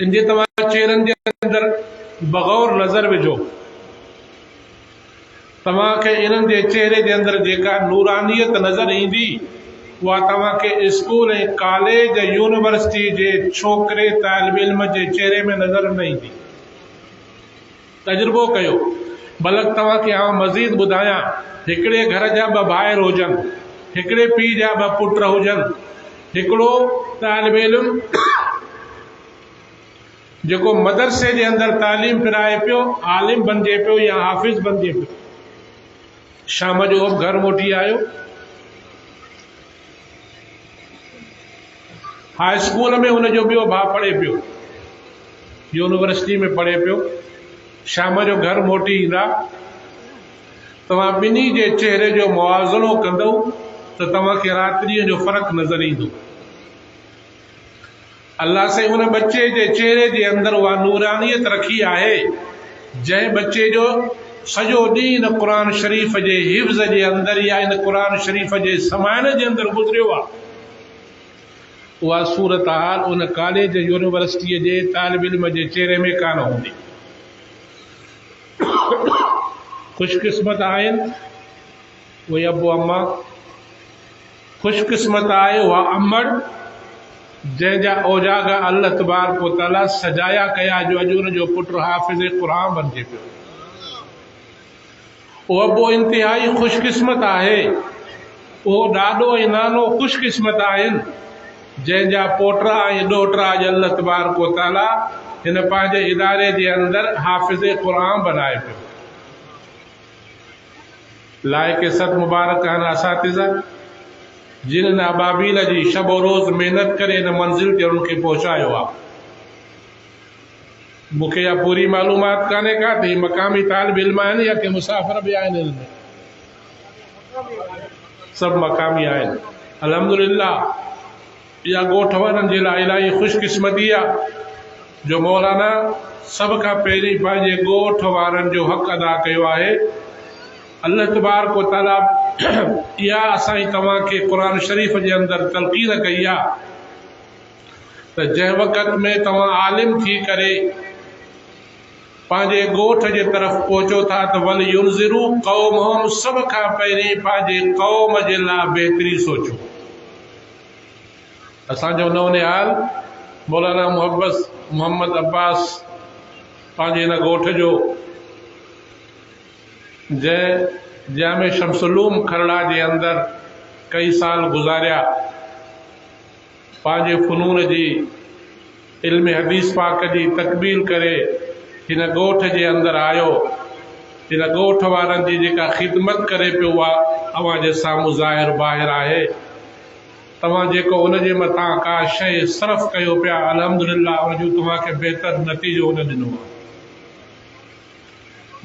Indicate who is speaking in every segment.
Speaker 1: इन जे तव्हां चेहरनि जे अंदरि बग़ौर नज़र विझो, तव्हांखे इन्हनि जे चेहरे जे अंदरि जेका नूरानियत नज़र ईंदी उहा तव्हांखे स्कूल ऐं कॉलेज यूनिवर्सिटी जे छोकिरे तालिब इल्म जे चेहरे में नज़र न ईंदी। तजुर्बो कयो। बल्कि तव्हांखे आउं मज़ीद ॿुधायां, हिकिड़े घर जा ॿ भाइर हुजनि, हिकिड़े पीउ जा ॿ पुट हुजनि, हिकिड़ो तालिब इल्म जेको मदरसे जे अंदरि तालीम पिराए पियो, आलिम बणिजे पियो या हाफ़िज़ बणिजे पियो, शाम जो घर मोटी आयो, हाई स्कूल में हुनजो ॿियो भाउ पढ़े पियो, यूनिवर्सिटी में पढ़े पियो, शाम जो घर मोटी ईंदा, तव्हां ॿिन्ही जे चेहरे जो मुआज़नो कंदव त तव्हांखे रात्रिअ जो फ़र्क़ु नज़र ईंदो। अल्लाह से हुन बच्चे जे चेहरे जे अंदरि उहा नूरानियत रखी आहे, जंहिं बच्चे जो सॼो ॾींहुं इन क़ुर शरीफ़ जे हिफ़्ज़ जे अंदरि या इन क़ुर शरीफ़ जे समाइण जे अंदरि गुज़रियो आहे। उहा सूरत हाल उन कॉलेज यूनिवर्सिटीअ जे तालिब इल्म जे चेहरे में कान हूंदी। खुशकिस्मत आहिनि उहे अबू अम्मा, खुशकिस्मत आहे उहा अमड़ जंहिंजा औजागा अल्लाह तबारक व तआला सजाया कया जो अॼु हुनजो पुटु हाफ़िज़ क़ुर बणिजे पियो। उहो अबू इंतिहाई खुशकिस्मत आहे, उहो ॾाढो ऐं नानो खुशकिस्मत आहिनि जंहिंजा पोटरा ऐं ॾोहिटा अॼु अल्लाह तबारक व तआला हिन पंहिंजे इदारे जे अंदरि हाफ़िज़ क़ुर बनाए पियो। लाइक़ सद मुबारक आहिनि असातिज़ा जिन्हनि अबाबील जी शब रोज़ महिनत करे इन मंज़िल ते उनखे पहुचायो आहे। मूंखे इहा पूरी मालूमात कान्हे का त मक़ामी तालिब इल्म आहिनि या के मुसाफ़िर बि आहिनि, हिन में सभु मक़ामी आहिनि। अल्हम्दुलिल्लाह इहा ॻोठ वारनि जे लाइ इलाही ख़ुशकिस्मती आहे जो मौलाना सभ खां पहिरीं पंहिंजे ॻोठ वारनि जो हक़ अदा कयो आहे। अल्लाह तबारक व तआला इहा असां तव्हांखे क़ुर शरीफ़ जे अंदरि तलक़ीन कई आहे त जंहिं वक़्त में तव्हां आलिम थी करे पंहिंजे ॻोठ जे तरफ़ पहुचो था त वल युनज़िरू क़ौमहुम, सभ खां पहिरीं पंहिंजे क़ौम जे लाइ बहितरी सोचो। असांजो नौनिहाल मौलाना मोहम्मद अब्बास पंहिंजे हिन ॻोठ जो जंहिं जामे शमसुलूम खरड़ा जे अंदरि कई साल गुज़ारिया, पंहिंजे फ़नून जी इल्म हदीस पाक जी तकमील करे हिन ॻोठ जे अंदरि आयो। हिन ॻोठ वारनि जी जेका ख़िदमत करे पियो आहे अव्हां जे साम्हूं ज़ाहिर ॿाहिर आहे। तव्हां जेको उनजे मथां का शइ सर्फ़ कयो पिया, अल्हम्दुलिल्लाह उनजो तव्हांखे बहितर नतीजो उन ॾिनो आहे।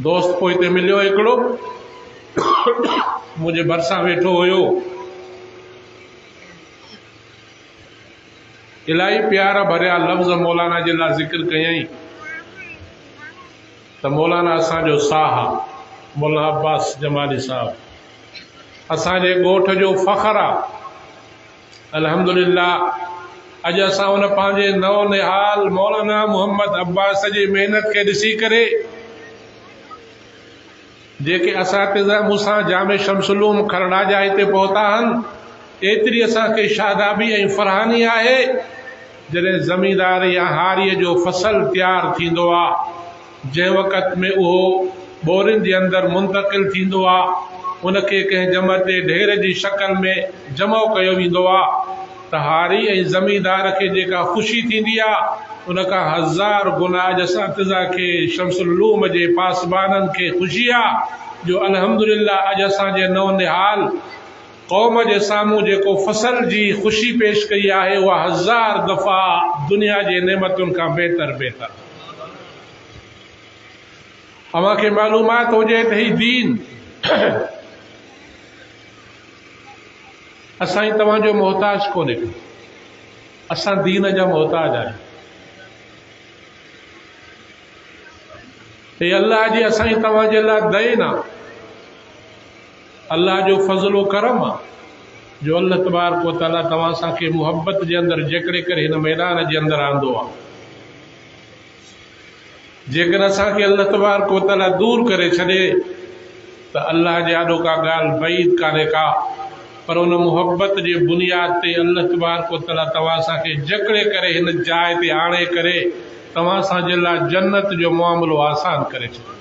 Speaker 1: दोस्त पोइ हिते मिलियो हिकिड़ो मुंहिंजे भरिसां वेठो हुयो, इलाही प्यारा भरिया लफ़्ज़ मौलाना जे लाइ ज़िक्र कयई त मौलाना असांजो साह आहे, मौलाना अब्बास जमाली साहब असांजे ॻोठ जो फ़ख्र आहे। अल्हम्दुलिल्लाह अॼु असां उन पंहिंजे नौनिहाल मौलाना मोहम्मद अब्बास जी महिनत खे ॾिसी करे जेके असातिज़ा मूंसां जामे शमसुलूम खरड़ा जा हिते पहुता आहिनि, एतिरी असांखे शादाबी ऐं फरहानी आहे जॾहिं ज़मींदार या हारीअ जो फसल तयारु थींदो आहे, जंहिं वक़्त में उहो बोरियुनि जे अंदरि मुंतक़िल थींदो आहे, उनखे कंहिं जम ते ढेर जी शक्ल में जमो कयो वेंदो आहे त हारी ऐं ज़मींदार खे जेका ख़ुशी थींदी आहे उनखां हज़ार गुना असातिज़ा खे शमसुलूम जे पासबाननि खे ख़ुशी आहे जो अल्हम्दुलिल्लाह अॼु असांजे नौनिहाल क़ौम जे साम्हूं जेको फसल जी ख़ुशी पेश कई आहे उहा हज़ार दफ़ा दुनिया जे नेमतुनि खां बहितर। अव्हांखे मालूमात हुजे त ही दीन असां तव्हांजो मोहताज कोन्हे, असां दीन जा मोहताज आहियूं। हे अल्लाह जी असां तव्हांजे लाइ दईन आहे, अल्लाह जो फज़लो करम आहे जो अल्लाह तबारक व तआला तव्हां असांखे मुहबत जे अंदरि जकड़े करे हिन मैदान जे अंदरि आंदो आहे। जेकर असांखे अल्लाह तबारक व तआला दूर करे छॾे त अल्लाह जे आॾो का ॻाल्हि बैद कान्हे का, पर उन मुहबत जे बुनियाद ते अल्लाह तबारक व तआला तव्हां असांखे जकड़े करे हिन जाइ ते आणे करे तव्हां असांजे लाइ जन्नत जो मामिलो आसान करे छॾियो।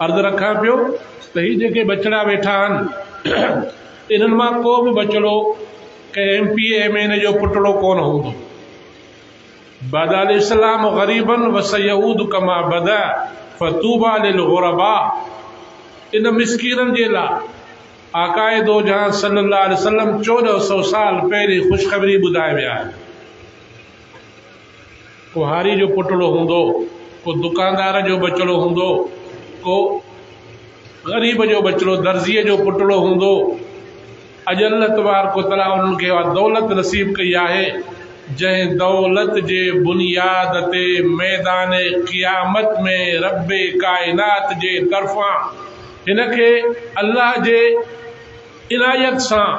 Speaker 1: अर्ज़ु रखां पियो त ही जेके बचड़ा वेठा आहिनि इन्हनि मां को बि बचड़ो कंहिं MP MN जो पुटड़ो कोन हूंदो। बदल इस्लाम ग़रीबन व सयऊद कमा बदा फतूबा लिल गुरबा। इन मिस्कीननि जे लाइ आकाए दो जहां सल्लल्लाहु अलैहि वसल्लम 1400 साल पहिरीं ख़ुशख़बरी ॿुधाए विया आहिनि। को हारी जो पुटड़ो हूंदो, को दुकानदार जो बचड़ो हूंदो, को ग़रीब जो बचड़ो दर्जीअ जो पुटड़ो हूंदो। अॼु अल्लाह तबारक व तआला उन्हनि खे दौलत नसीब कई आहे जंहिं दौलत जे बुनियाद ते मैदान क़ियामत में रब काइनात जे तरफ़ां हिनखे अल्लाह जे इनायत सां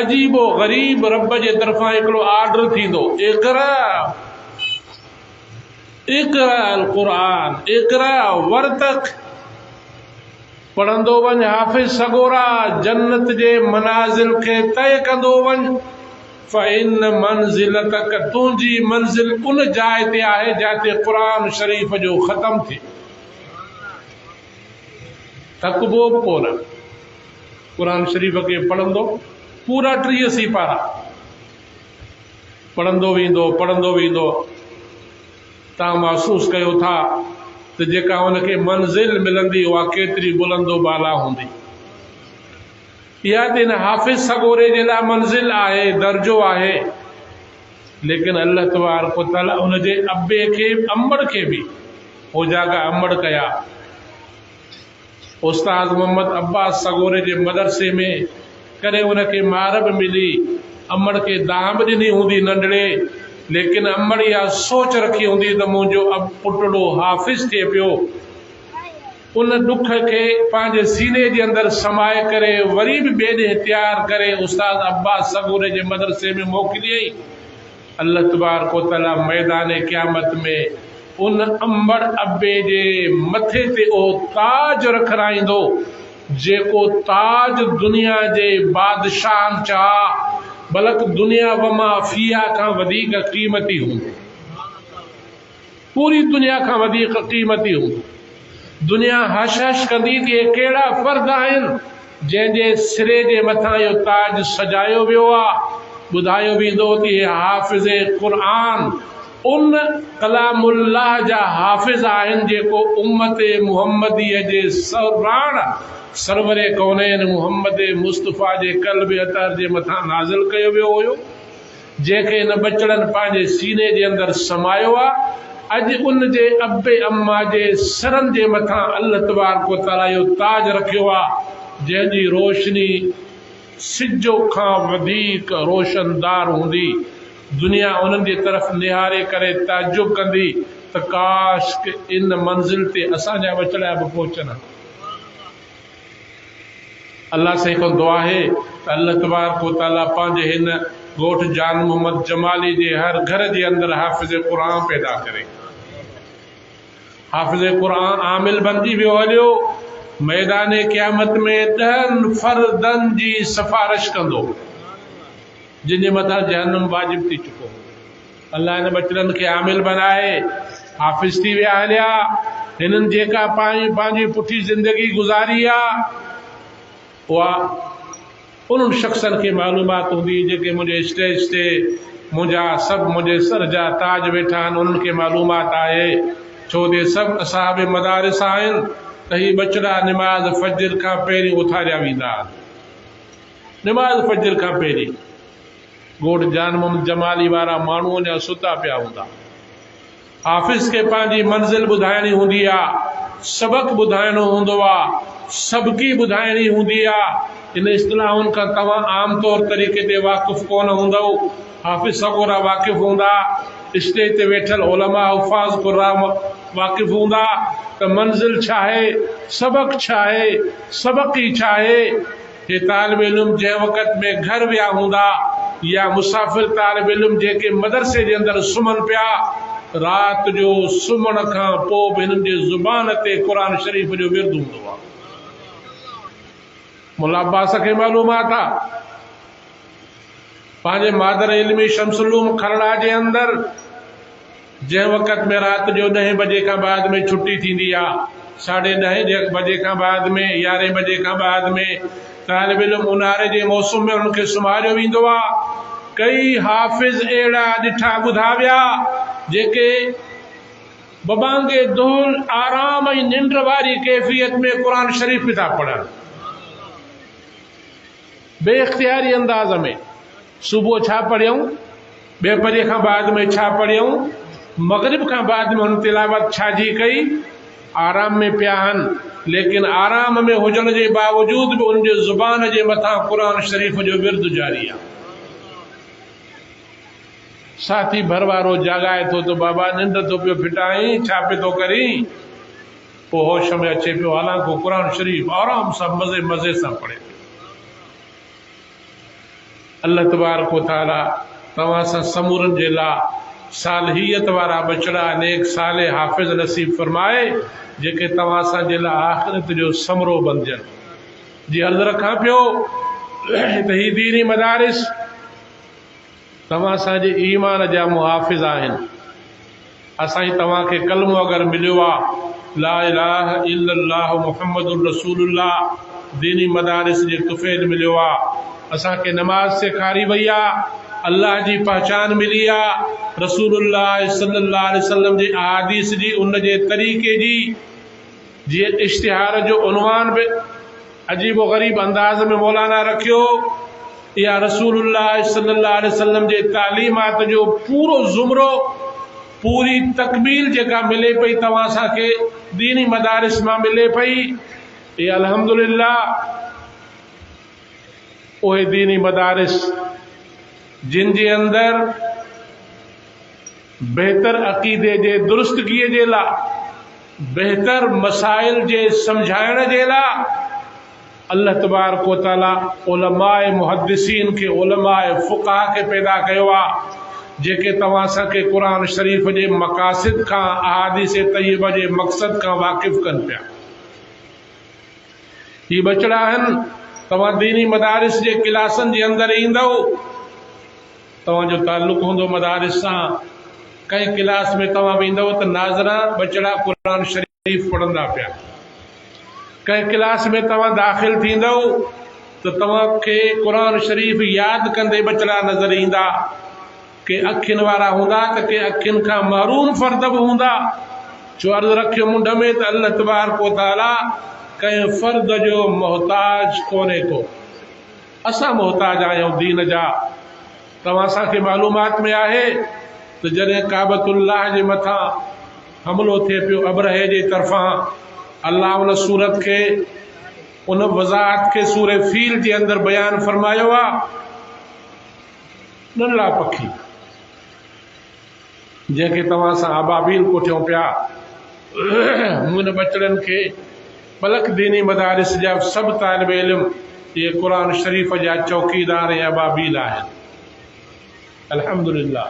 Speaker 1: अजीबो ग़रीब रब जे तरफ़ां हिकिड़ो ऑर्डर थींदो, इक़रा अल क़ुरान इक़रा वर्तक, पढ़ंदो वञ हाफ़िज़ सगोरा, जन्नत जे मनाज़िल खे तय कंदो वञ। फ़इन मंज़िलतक, तुंहिंजी मंज़िल उन जाइ ते आहे जिते क़ुरान शरीफ़ जो ख़त्म थिए। थकबो बि कोन, क़ुरान शरीफ़ खे पढ़ंदो पूरा 30 सिपारा पढ़ंदो वेंदो। तव्हां महसूस कयो था त जेका हुनखे मंज़िल मिलंदी उहा केतिरी बुलंदो बाला हूंदी। इहा त हिन हाफ़िज़ सगोरे जे लाइ मंज़िल आहे, दर्जो आहे, लेकिन अल्लाह तबारक व तआला उनजे अब्बे खे अम्बड़ खे बि ओजागा अम्बड़ कया। उस्ताद मोहम्मद अब्बास सगोरे जे मदरसे में करे उनखे मार बि मिली, अम्बड़ खे दाम बि ॾिनी हूंदी नंढड़े, लेकिन अम्बड़ इहा सोच रखी हूंदी त मुंहिंजो पुटड़ो हाफ़िज़ थिए पियो। उन दुख खे पंहिंजे सीने जे अंदरि समाए करे वरी बि ॿिए ॾींहुं तयारु करे उस्ताद अब्बास सगोरे जे मदरसे में मोकिलियईं। अल्लाह तबारक व तआला मैदान क़यामत में उन अम्बड़ अब्बे जे मथे ते ओ ताज रखाईंदो जेको ताज दुनिया जे बादशाहनि चाह बल्कि दुनिया वमा फिया खां वधीक क़ीमती हूंदो, पूरी दुनिया खां वधीक क़ीमती हूंदो। दुनिया हश हश कंदी कि कहिड़ा फ़र्द आहिनि जंहिंजे सिरे जे मथां इहो ताज सजायो वियो आहे। ॿुधायो वेंदो कि हाफ़िज़ क़ुरान उन कलामुल्लाह जा हाफ़िज़ आहिनि जेको उम्मत मुहम्मदीअ जे सरवरे कौनैन मुहम्मद मुस्तफ़ा जे क़ल्ब अतर जे मथां नाज़िल कयो वियो हुयो, जंहिंखे इन बचड़नि पंहिंजे सीने जे अंदरि समायो आहे। अॼु उन जे अब्बे अम्मा जे सरनि जे मथां अल्लाह तबारक व तआला इहो ताज रखियो आहे जंहिंजी रोशनी सिज खां वधीक रोशनदार हूंदी। दुनिया उन्हनि जी तरफ़ निहारे करे ताजुब कंदी त काश कि इन मंज़िल ते असांजा बचड़ा बि पहुचनि। अल्लाह से हिकु दुआ आहे त अल्लाह तबारक व तआला पंहिंजे हिन ॻोठ जान मोहम्मद जमाली जे हर घर जे अंदरि हाफ़िज़ क़ुरान पैदा करे। हाफ़िज़ क़ुरान आमिल बंदी वियो हलियो, मैदान क़यामत में 10 फ़र्दनि जी सिफ़ारिश कंदो जिन जे मथां जहन्नम वाजिब थी चुको। अल्लाह हिन बचड़नि खे आमिल बनाए हाफ़िज़ थी विया हलिया। हिननि जेका पंहिंजी पुठी ज़िंदगी गुज़ारी आहे उहा उन्हनि शख़्सनि खे मालूमात हूंदी जेके मुंहिंजे स्टेज ते मुंहिंजा सभु मुंहिंजे सर जा ताज वेठा आहिनि, उन्हनि खे मालूमात आहे, छो जे सभु असहाब मदारिस आहिनि त ही बचड़ा निमाज़ फजर खां पहिरीं उथारिया वेंदा। निमाज़ फजर खां पहिरीं ॻोठ जान मोहम्मद जमाली वारा माण्हू अञा सुता पिया हूंदा। हाफ़िज़ खे पंहिंजी मंज़िल ॿुधाइणी हूंदी आहे, सबक़ ॿुधाइणो हूंदो आहे, सबकी ॿुधाइणी हूंदी आहे। इन इस्तिलाहुनि खां तव्हां आम तौर तरीक़े ते वाक़िफ़ कोन हूंदव, हाफ़िज़ सगोरा वाक़िफ़ हूंदा, स्टेज ते वेठल उलमा हुफ़ाज़ क़ुरान वाक़िफ़ हूंदा त मंज़िल छा आहे, सबक़ छा आहे, सबक़ी छा आहे। हे तालिब इल्म जंहिं वक़्त में घर विया हूंदा या मुसाफ़िर तालिब इल्म जेके मदरसे जे अंदर सुमन पिया रात जो सुमण खां पोइ बि हिननि जे ज़ुबान ते क़ुरान शरीफ़ जो विर्द हूंदो आहे। मुल्ला अब्बास खे मालूमात आहे पंहिंजे मादर इल्मी शमसुलूम खरड़ा जे अंदर जंहिं वक़्त में रात जो 10 बजे खां बाद में छुट्टी थींदी आहे, 10:30 बजे खां बाद में 11 बजे खां बाद में तालिब इल्म उन्हारे जे मौसम में उनखे सुम्हारियो वेंदो आहे। कई हाफ़िज़ अहिड़ा ॾिठा ॿुधा विया जेके बबांगे दोल आराम ऐं निंड वारी कैफ़ियत में क़ुरान शरीफ़ था पढ़नि, बेइख्तियारी अंदाज़ में। सुबुह छा पढ़ियऊं, 2 बजे खां बाद में छा पढ़ियऊं, मगरिब खां बाद में हुन तिलावत छाजी कई, आराम में पिया आहिनि। लेकिन आराम में हुजण जे बावजूद बि उनजे ज़ुबान जे मथां क़ुरान शरीफ़ जो विर्द जारी आहे। साथी भर वारो जागाए थो तो बाबा निंड तो पियो फिटाई, छा पे तो करी, पोइ होश में अचे पियो हालांकि क़ुरान शरीफ़ आराम सां मज़े मज़े सां पढ़े। अल्लाह तबारक व तआला तव्हां सां समूरनि जे लाइ सालहियत वारा बचड़ा नेक साले हाफ़िज़ नसीब फरमाए जेके तव्हां सां जे लाइ आख़िरत जो समरो बणजनि। जी अर्ज़ रखां पियो त ही दीनी मदारिस तव्हां असांजे ईमान जा मुहाफ़िज़ आहिनि। असां तव्हांखे कलमो अगरि मिलियो आहे ला इलाहा इल्लल्लाह मुहम्मदुर रसूलुल्लाह, दीनी मदारिस जे तुफ़ैल मिलियो आहे। असांखे नमाज सेखारी वई आहे, अल्लाह जी पहचान मिली आहे, रसूलुल्लाह सल्लल्लाहु अलैहि वसल्लम जे अहादीस जी उन जे तरीक़े जी। जीअं इश्तिहार जो उनवान बि अजीब गरीब अंदाज़ में मौलाना रखियो, या रसूलुल्लाह सल्लल्लाहु अलैहि वसल्लम जे तालीमात जो पूरो ज़ुमरो, पूरी तकमील जेका मिले पई तव्हां असांखे दीनी मदारिस मां मिले पई, ये अल्हम्दुलिल्लाह उहे दीनी मदारिस जिन जे अंदर बेहतर अक़ीदे जे दुरुस्तगीअ जे लाइ, बेहतर मसाइल जे समझाइण जे लाइ अल्लाह तबारक व तआला उलमाए मुहद्दिसीन खे, उलमाए फ़ुक़हा खे पैदा कयो आहे जेके तव्हां असांखे क़ुरान शरीफ़ जे मक़ासिद खां, अहादीस तय्यबा जे मक़सद खां वाक़िफ़ कनि पिया। ही बचड़ा आहिनि, तव्हां दीनी मदारिस जे क्लासनि जे अंदर ईंदव, तव्हांजो ताल्लुक़ हूंदो मदारिस सां, कंहिं क्लास में तव्हां वेंदव त नाज़रा बचड़ा क़ुरान शरीफ़ पढ़ंदा पिया, कंहिं क्लास में तव्हां दाख़िल थींदव त तव्हांखे क़ुरान शरीफ़ यादि कंदे बचड़ा नज़र ईंदा। के अखियुनि वारा हूंदा त के अखियुनि खां महरूम फ़र्द बि हूंदा। जो अर्ज़ रखियो मुंड में त अल्लाह तबारक व तआला कंहिं फ़र्द जो मोहताज कोन्हे को, असां मोहताज आहियूं दीन जा। तव्हां असांखे मालूमात में आहे त जॾहिं काबतुल्लाह जे मथां हमिलो थिए पियो अबरहे जे तरफ़ां, अल्लाह उन सूरत खे, उन वज़ाहत खे सूरे फ़ील जे अंदर बयान फरमायो आहे। नंढड़ा पखी जंहिंखे तव्हां सां अबाबील कोठियूं पिया, उन बचड़नि खे पलक दीनी मदारिस जा सभु तालिब इल्म ये क़ुरान शरीफ़ जा चौकीदार ऐं अबाबील आहिनि। अल्हम्दुलिल्लाह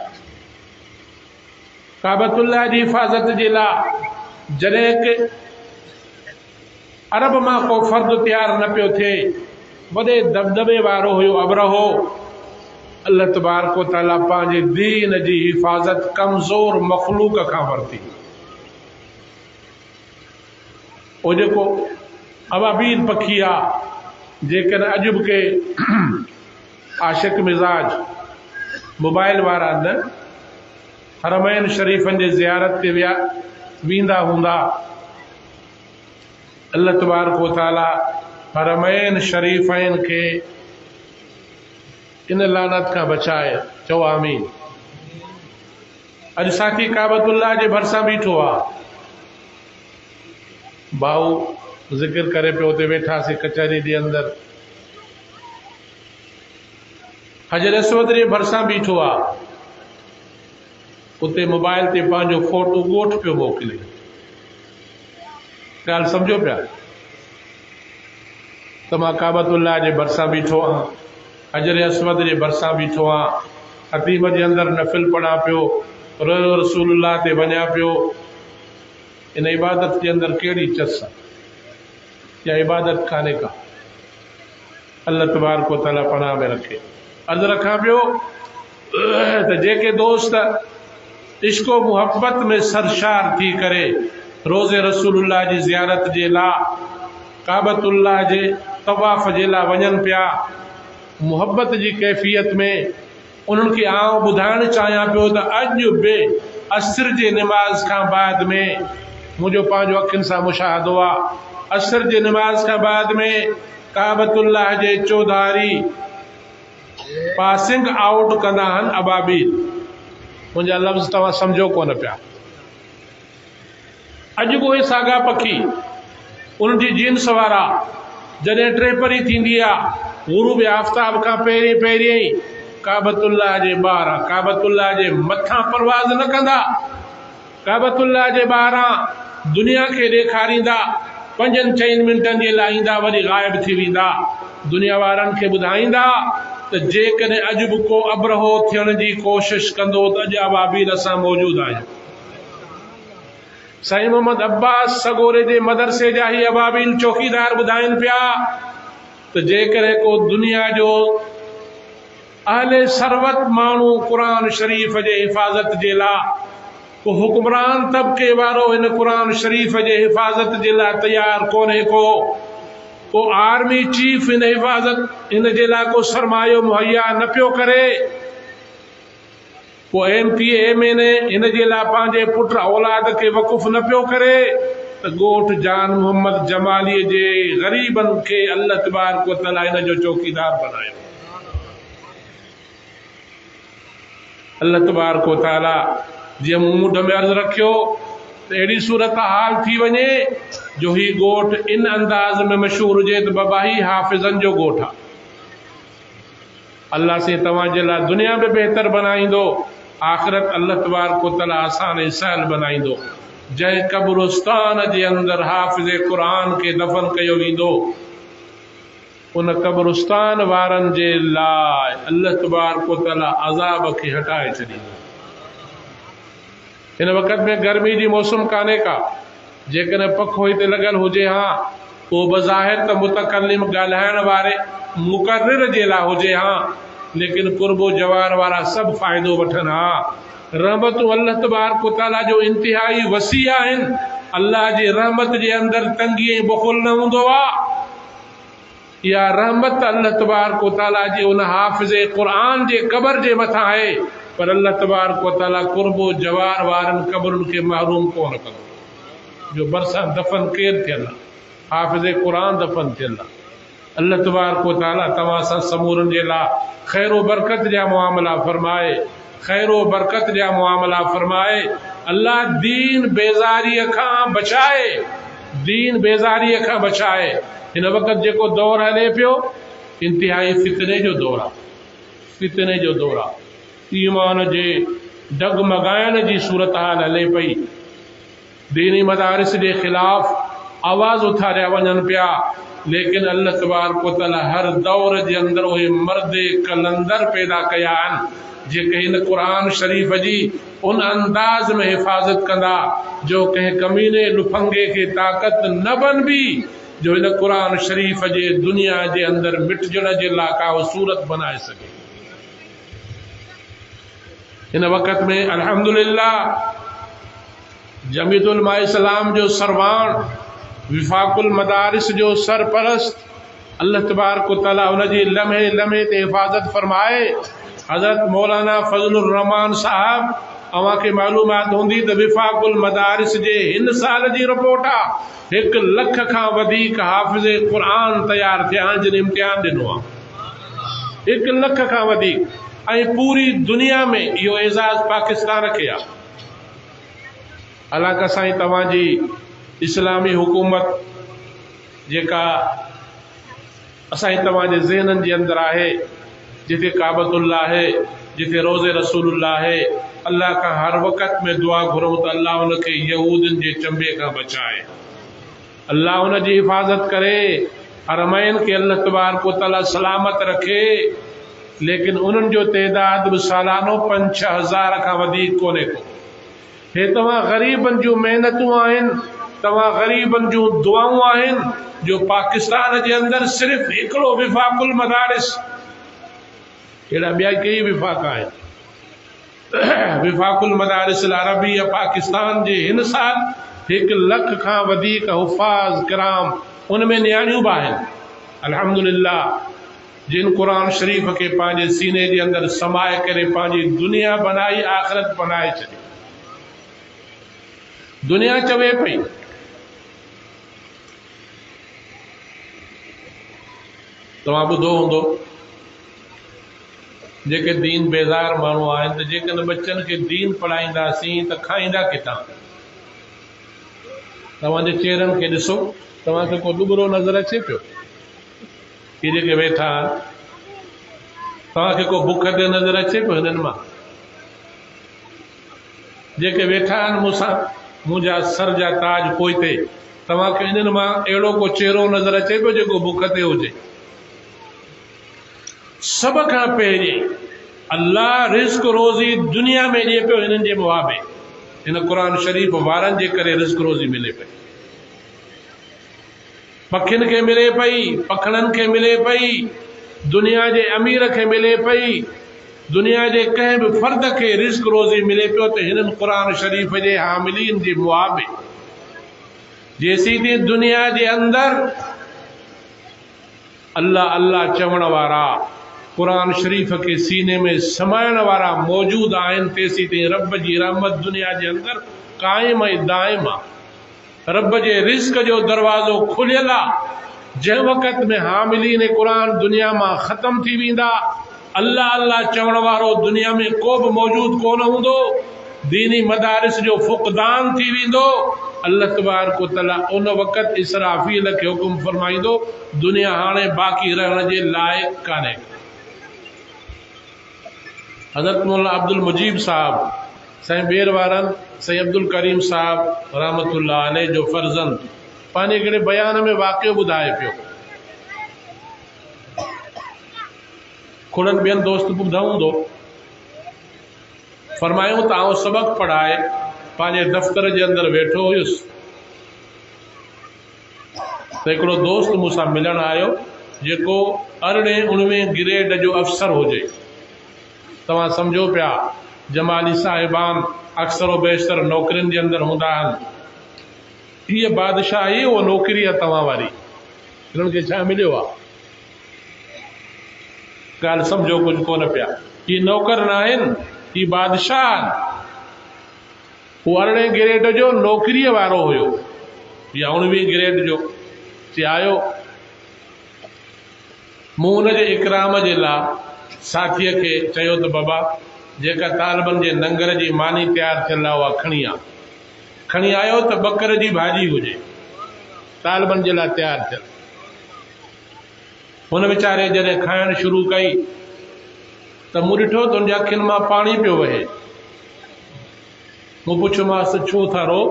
Speaker 1: काबतुल्लाह जी हिफ़ाज़त जे लाइ जॾहिं के अरब मां को फ़र्द तयारु न पियो थिए, वॾे दबदबे वारो हुयो अबरहो, अल्लाह तबारक व तआला पंहिंजे दीन जी हिफ़ाज़त कमज़ोर मख़लूक खां वरिती। वो जेको अबाबील पखी आहे, जेकॾहिं अॼु बि के आशिक़ मिज़ाज मोबाइल वारा न हरमैन शरीफ़नि जे ज़ियारत ते वेंदा हूंदा, अल्लाह तबारक व तआला हरमैन शरीफ़ैन खे इन लानत खां बचाए। चओ आमीन। अॼु साथी काबतुल्लाह जे भरिसां बीठो आहे, भाऊ ज़िक्र करे पियो, उते वेठासीं कचहरी जे अंदर, हजर असवद जे भरिसां बीठो आहे, उते मोबाइल ते पंहिंजो फोटो ॻोठ पियो मोकिले। ॻाल्हि सम्झो पिया त मां काबतुल्लाह जे भरिसां बीठो आहियां, हजर असवद जे भरिसां बीठो आहियां, हतीम जे अंदरि नफ़िल पढ़ा पियो, रोज़ रसूलुल्लाह ते वञा पियो। इन इबादत जे अंदरि कहिड़ी चस आहे? या इबादत कान्हे का? अल्लाह तबारक व तआला पनाह में रखे। अर्ज़ु रखां पियो त जेके दोस्त इश्क व मुहब्बत में सरशार थी करे रोज़े रसूलुल्लाह जी ज़ियारत जे लाइ, काबतुल्लाह जे तवाफ़ जे लाइ वञनि पिया मुहब्बत जी कैफ़ियत में, उन्हनि खे आउं ॿुधाइणु चाहियां पियो त अॼु बि असर जे निमाज़ खां बाद में, मुंहिंजो पंहिंजो अखियुनि सां मुशाहिदो आहे, असर जे निमाज़ खां बाद में काबतुल्लाह जे चौधारी पासिंग आउट कंदा आहिनि अबाबील। मुंहिंजा लफ़्ज़ तव्हां सम्झो कोन पिया। अॼु बि उहे साॻा पखी, उन्हनि जी जींस वारा, जॾहिं टेपरी थींदी आहे ग़ुरूब आफ़्ताब खां पहिरीं पहिरीं ई काबतुल्लाह जे ॿाहिरां, काबतुल्लाह जे मथां परवाज़ न कंदा, काबतुल्लाह जे ॿाहिरां दुनिया खे ॾेखारींदा, 5-6 मिंटनि जे लाइ ईंदा, वरी ग़ाइब थी वेंदा, दुनिया वारनि खे ॿुधाईंदा त जेकॾहिं अॼु बि को अब्रहो थियण जी कोशिश कंदो त अॼु अबाबील असां मौजूदु आहियूं। साईं मोहम्मद अब्बास सगोरे जे मदरसे जा ही अबाबील चौकीदार ॿुधाइनि पिया त जेकॾहिं को दुनिया जो अहले सरवत माण्हू क़ुरान शरीफ़ जे हिफ़ाज़त जे लाइ, को हुक्मरान तबिके वारो हिन क़ुरान शरीफ़ जे हिफ़ाज़त जे लाइ तयारु कोन्हे, को आर्मी चीफ हिन हिफ़ाज़त हिन जे लाइ को सरमायो मुहैया न पियो करे, को MP MNA हिन जे लाइ पंहिंजे पुट औलाद खे वक़ुफ़ न पियो करे, त ॻोठ जान मोहम्मद जमालीअ जे ग़रीबनि खे अल्लाह तबारक व तआला हिन जो चौकीदार बनायो। अल्लाह तबारक व तआला जीअं मुंड में अर्ज़ु रखियो त अहिड़ी सूरत हाल थी वञे जो ही ॻोठ इन अंदाज़ में मशहूर हुजे त बबाही हाफ़िज़नि जो ॻोठ आहे। अल्लाह से तव्हांजे लाइ दुनिया में बहितर बनाईंदो, आख़िरत अल्लाह तबारक व तआला आसान ऐं सहल बनाईंदो। जंहिं क़ब्रिस्तान जे अंदरि हाफ़िज़े क़ुरान खे दफ़न कयो वेंदो, उन क़ब्रिस्तान वारनि जे लाइ अल्लाह तबारक व तआला अज़ाब खे हटाए छॾींदो। हिन वक़्त में गर्मी जी मौसम कान्हे का, जेकॾहिं पखो हिते लॻल हुजे हा, उहो बज़ाहिर त मुतकल्लिम ॻाल्हाइण वारे मुक़र्रिर जे लाइ हुजे हा, लेकिन कुर्बो जवार वारा सभु फ़ाइदो वठनि हा। रहमतूं अल्लाह तबारक व तआला जो इंतिहाई वसी आहिनि। अल्लाह जी रहमत जे अंदरि तंगी ऐं बुख़ुल न हूंदो आहे। इहा रहमत अल्लाह तबारक व तआला जी उन हाफ़िज़े क़ुरान जे क़बर जे मथां आहे, पर अल्लाह तबारक व तआला कुर्बो जवार वारनि क़बरुनि खे महरूम कोन कंदो। जो बरसां दफ़न केरु थियल आहे? हाफ़िज़े क़ुरान दफ़न थियल आहे। अल्लाह तबारक व तआला तव्हां सां समूरनि जे लाइ ख़ैर व बरकत जा मुआमला फरमाए, ख़ैर व बरकत जा मुआमला फरमाए। अल्लाह दीन बेज़ारीअ खां बचाए, दीन बेज़ारीअ खां बचाए। हिन वक़्त जेको दौर हले पियो, इंतिहाई फितने जो दौर आहे, फितने जो दौर आहे। ईमान जे डगमगाइण जी सूरत हाल हले पई। दीनी मदारिस जे ख़िलाफ़ आवाज़ उथारिया वञनि पिया, लेकिन अल्लाह तबारक व तआला हर दौर जे अंदरि उहे मर्द कलंदर पैदा कया आहिनि जेके हिन क़ुरान शरीफ़ जी उन अंदाज़ में हिफ़ाज़त कंदा जो कंहिं कमीने लुफंगे खे ताक़त न बनबी जो हिन क़ुरान शरीफ़ जे दुनिया जे अंदरि मिटजण जे लाइ का सूरत बनाए सघे। हिन वक़्त में अल्हम्दुलिल्लाह जमीयत उलमा इस्लाम जो सरवाण, विफ़ाकुल मदारिस जो सरपरस्त, अल्लाह तबारक व तआला उन जी लम्हे लम्हे ते हिफ़ाज़त फरमाए। हज़रत मौलाना फज़लुर रहमान साहब, अव्हांखे मालूमात हूंदी त विफ़ाकुल मदारिस जे हिन साल जी रिपोर्ट आहे 1 लख खां वधीक हाफ़िज़े क़ुरान तयारु थिया आहिनि जिन इम्तिहान ॾिनो आहे। 1 लख खां वधीक, ऐं पूरी दुनिया में इहो एज़ाज़ पाकिस्तान खे आहे। हालांकि साईं तव्हांजी इस्लामी हुकूमत जेका असांजी तव्हांजे ज़हननि जे अंदरि आहे, जिथे काबतुल्लाह आहे, जिथे रोज़े रसूलुल्लाह आहे, अल्लाह खां हर वक़्त में दुआ घुरूं त अल्लाह उनखे यहूदनि जे चंबे खां बचाए, अल्लाह उन जी हिफ़ाज़त करे, हरमैन खे अल्लाह तबारक व तआला सलामत रखे। लेकिन उन्हनि जो तइदाद बि सालानो 5-6 हज़ार खां वधीक कोन्हे को। हे तव्हां ग़रीबनि जूं महिनतूं आहिनि, तव्हां ग़रीबनि जूं दुआऊं आहिनि, जो पाकिस्तान जे अंदरि सिर्फ़ हिकिड़ो विफ़ाक़ुल मदारिस, अहिड़ा ॿिया कई विफ़ाक़ आहिनि। विफ़ाक़ुल मदारिस अरबी पाकिस्तान जे हिन साल 1 लख खां वधीक हुफ़ाज़ किराम उन में नियाणियूं बि आहिनि। अल्हम्दुलिल्लाह, जिन क़ुरान शरीफ़ खे पंहिंजे सीने जे अंदरि समाए करे पंहिंजी दुनिया बनाई, आख़िरत बनाए छॾी। दुनिया चवे पई तव्हां ॿुधो हूंदो, जेके दीन बेज़ार माण्हू आहिनि त जेकॾहिं बच्चनि खे दीन पढ़ाईंदासीं त खाईंदा किथां? तव्हांजे चेहरनि खे ॾिसो, तव्हांखे को ॾुबरो नज़र अचे पियो? ही जेके वेठा आहिनि, तव्हांखे को बुख ते नज़र अचे पियो? हिननि मां जेके वेठा आहिनि मूंसां, मुंहिंजा सर जा ताज पोइते, तव्हांखे हिननि मां अहिड़ो को चेहरो नज़र अचे पियो जेको बुख ते हुजे? सब खां पहिरीं अल्लाह रिज़्क़ रोज़ी दुनिया में ॾिए पियो हिननि जे मुआबे। हिन क़ुरान शरीफ़ वारनि जे करे रिज़्क़ रोज़ी मिले पई, पखियुनि खे मिले पई, पखड़नि खे मिले पई, दुनिया जे अमीर खे मिले पई, दुनिया जे कंहिं बि फ़र्द खे रिज़्क़ रोज़ी मिले पियो त हिननि क़ुरान शरीफ़ जे हामिलीन जे मुआबे। जेसीं ताईं दुनिया जे अंदरि अल्लाह अल्लाह चवण वारा, क़ुरान शरीफ़ के सीने में समाइण वारा मौजूद आहिनि, तेसीं ताईं रब जी रहमत दुनिया जे अंदरि क़ाइम ऐं दाइम आहे। रब जे रिज़्क़ जो दरवाज़ो खुलियल आहे। जंहिं वक़्त में हामिलीन क़ुरान दुनिया मां ख़त्म थी वेंदा, अल्लाह अल्लाह चवण वारो दुनिया में को बि मौजूद कोन हूंदो, दीनी मदारिस जो फ़ुक़दान थी वेंदो। अल्लाह तबारक व तआला उन वक़्त इसराफील खे हुकुम फरमाईंदो, दुनिया हाणे बाक़ी रहण जे लाइक़ कान्हे। हज़रत मौलाना अब्दुल मुजीब साहब, साईं बेर वारनि साईं अब्दुल करीम साहब रहमतुल्लाह अलैह जो फर्ज़ंद, पंहिंजे हिकिड़े बयान में वाक़ियो ॿुधाए पियो। खुड़नि ॿियनि दोस्त बि ॿुधो हूंदो। फरमायूं त आउं सबक़ पढ़ाए पंहिंजे दफ़्तर जे अंदरि वेठो हुयुसि त हिकिड़ो दोस्त मूंसां मिलण आयो, जेको 18-19 ग्रेड जो अफ़सर हुजे। तव्हां सम्झो पिया, जमाली साहिबान अक्सर बेशतर नौकरियुनि जे अंदरि हूंदा आहिनि। हीअ बादशाही उहा नौकिरी आहे तव्हां वारी, हिननि खे छा मिलियो आहे? ॻाल्हि सम्झो कुझु कोन पिया। ही नौकर न आहिनि, ही बादशाह आहिनि। हू 18 ग्रेड जो नौकिरीअ वारो हुयो या 19 ग्रेड जो। चई आयो, मूं हुन जे इकराम जे लाइ साथीअ खे चयो त बाबा, जेका तालिबनि जे लंगर जी मानी तयारु थियल आहे उहा खणी आ। खणी आयो त बकर जी भाॼी हुजे, तालिबनि जे लाइ तयारु थियल। हुन वीचारे जॾहिं खाइण शुरू कई त मूं ॾिठो त हुनजे अखियुनि मां पाणी पियो वहे। मूं पुछियोमांसि छो था रो?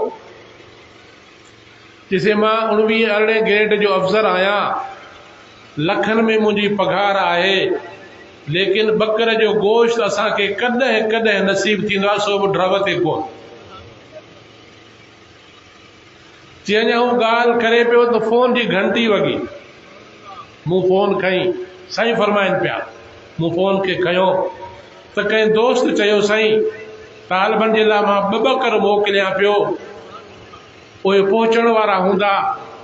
Speaker 1: चइसे मां 19-18 ग्रेड जो अफ़सर आहियां, लखनि में मुंहिंजी पघार आहे, लेकिन बकर जो गोश्त असांखे कॾहिं कॾहिं नसीब थींदो आहे, सो बि ड्रव ते कोन। चई अञा हू ॻाल्हि करे पियो त फ़ोन जी घंटी वॻी। मूं फ़ोन खई, साईं फरमाइनि पिया। मूं फ़ोन खे खयो त कंहिं दोस्त चयो, साईं तालिबनि जे लाइ मां 2 बकर मोकिलियां पियो, उहे पहुचण वारा हूंदा,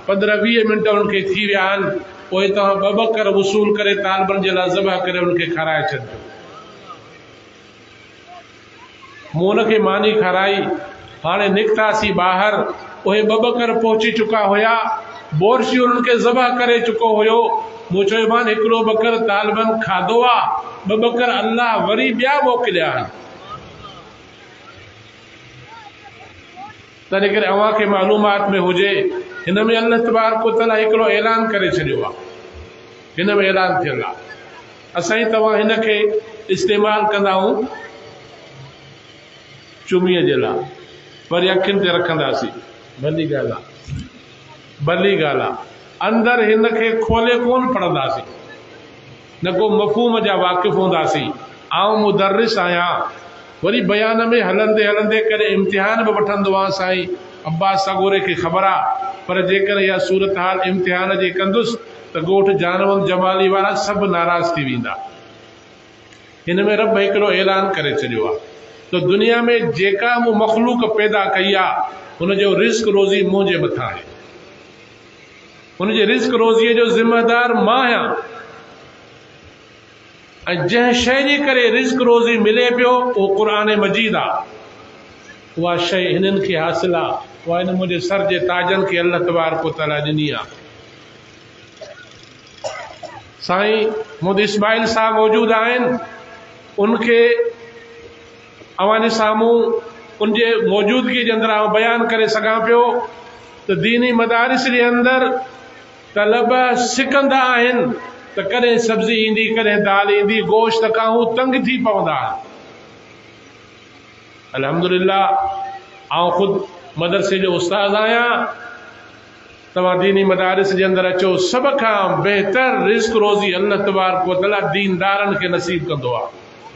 Speaker 1: 15-20 मिंट उनखे थी विया आहिनि, पोइ तव्हां 2 बकर वसूल करे तालिबनि जे लाइ ज़बह करे उनखे खाराए छॾिजो। मूं उनखे मानी खाराई। हाणे निकितासीं ॿाहिरि, उहे 2 बकर पहुची चुका हुया, बोरशी उन्हनि खे ज़बह करे चुको हुयो। मूं चयोमांनि हिकिड़ो बकर तालिबनि खाधो आहे, 2 बकर अल्लाह वरी ॿिया मोकिलिया आहिनि। तॾहिं करे अव्हांखे मालूमात में हुजे, हिन में अल्लाह तबारक व तआला हिकिड़ो ऐलान करे छॾियो आहे। हिन में ऐलान थियल आहे, असां तव्हां हिन खे इस्तेमालु कंदाऊं चुमीअ जे लाइ, वरी अखियुनि ते रखंदासीं। भली ॻाल्हि आहे, भली ॻाल्हि आहे। अंदरि हिन खे खोले कोन पढ़ंदासीं। न को मफ़हूम जा वाक़िफ़ हूंदासीं। आउं मुदर्रिस आहियां, वरी बयान में हलंदे हलंदे करे इम्तिहान बि वठंदो आहियां। साईं अब्बास सागोरे खे ख़बर आहे, पर जेकर इहा सूरत हाल इम्तिहान जे कंदुसि त ॻोठ जानवल जमाली वारा सभु नाराज़ थी वेंदा। हिन में रब हिकिड़ो ऐलान करे छॾियो आहे त दुनिया में जेका मूं मख़लूक पैदा कई आहे हुनजो रिस्क रोज़ी मुंहिंजे मथां आहे, हुनजे रिस्क रोज़ीअ जो ज़िम्मेदार मां आहियां। ऐं जंहिं शइ जे करे रिस्क रोज़ी मिले पियो उहो क़ुर मजीद आहे। उहा शइ हिननि खे हासिल आहे, उहा हिन मुंहिंजे सर जे ताजनि खे अल्लाह तबारक व तआला ॾिनी आहे। साईं मुहम्मद इस्माइल साहब मौजूद आहिनि, उनखे अवां जे साम्हूं उनजे मौजूदगी जे अंदरि आउं बयान करे सघां पियो त दीनी मदारिस जे अंदरि तलब सिकंदा आहिनि त कॾहिं सब्ज़ी ईंदी, कॾहिं दाल ईंदी, गोश्त खां हू तंग थी पवंदा। अल्हम्दुलिल्लाह आउं ख़ुदि मदरसे जो उस्ताद आहियां। तव्हां दीनी मदारिस जे अंदरि अचो, सभ खां बहितर रिस्क रोज़ी अल्लाह तबारक व तआला दीनदारनि खे नसीब कंदो आहे।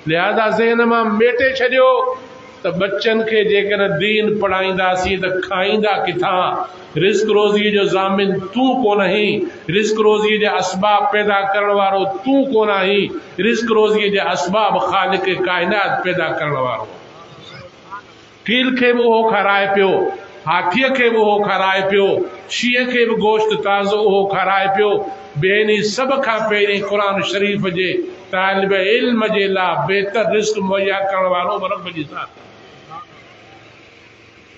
Speaker 1: लिहाज़ा ज़हन मां मेटे छॾियो त बच्चनि खे जेकर दीन पढ़ाईंदासीं त खाईंदा किथां? रिस्क रोज़ीअ जो ज़ामिन तूं कोन आहीं, रिस्क रोज़ीअ जा असबाब पैदा करण वारो तूं कोन आहीं, रिस्क रोज़ीअ जा असबाब ख़ालिक़ काइनात पैदा करण वारो। कील खे बि उहो खाराए पियो, हाथीअ खे बि उहो खाराए पियो, शींहं खे बि गोश्त ताज़ो उहो खाराए पियो। ॿियनि सभ खां पहिरीं क़ुर शरीफ़ जे तालिब इल्म जे लाइ बहितर रिस्क मुहैया करण वारो रब जी ज़ात।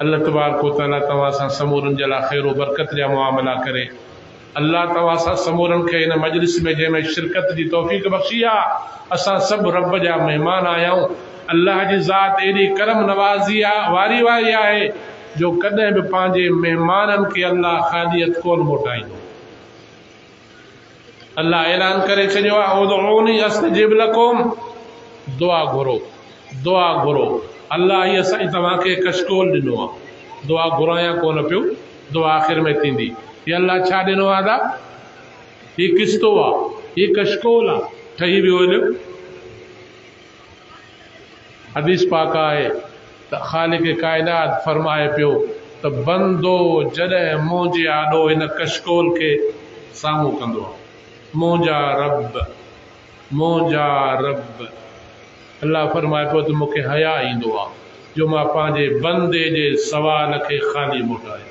Speaker 1: अल्लाह तबारक व तआला तव्हां सां समूरनि जे लाइ ख़ैर बरकत जा मुआमला करे। अल्लाह तव्हां सां समूरनि खे हिन मजलिस में जंहिंमें शिरकत जी तौफ़ीक़ बख़्शी आहे, असां सभु रब जा महिमान आहियूं। अल्लाह जी ज़ात एॾी करम नवाज़ी आहे, वारी वारी आहे, जो कॾहिं बि पंहिंजे महिमाननि खे अल्लाह ख़ाली हथ कोन मोटाईंदो। अल्लाह ऐलान करे छॾियो आहे, उदऊनी अस्तजिब लकुम, दुआ घुरो, दुआ घुरो। अल्लाह हीअ साईं तव्हांखे कशकोल ॾिनो आहे, दुआ घुरायां कोन पियो, दुआ आख़िर में थींदी। हीअ अल्लाह छा ॾिनो आहे? दा हीअ किस्तो आहे, हीअ कशकोल आहे, ठही वियो हलियो। हदीस पाक आहे त ख़ालिक़ काइनात फरमाए पियो त बंदो जॾहिं मुंहिंजे आॾो हिन कशकोल खे साम्हूं कंदो आहे, मुंहिंजा रब, मुंहिंजा रब, अल्लाह फरमाए पियो त मूंखे हया ईंदो आहे जो मां पंहिंजे बंदे जे सवाल खे ख़ाली मोटाए।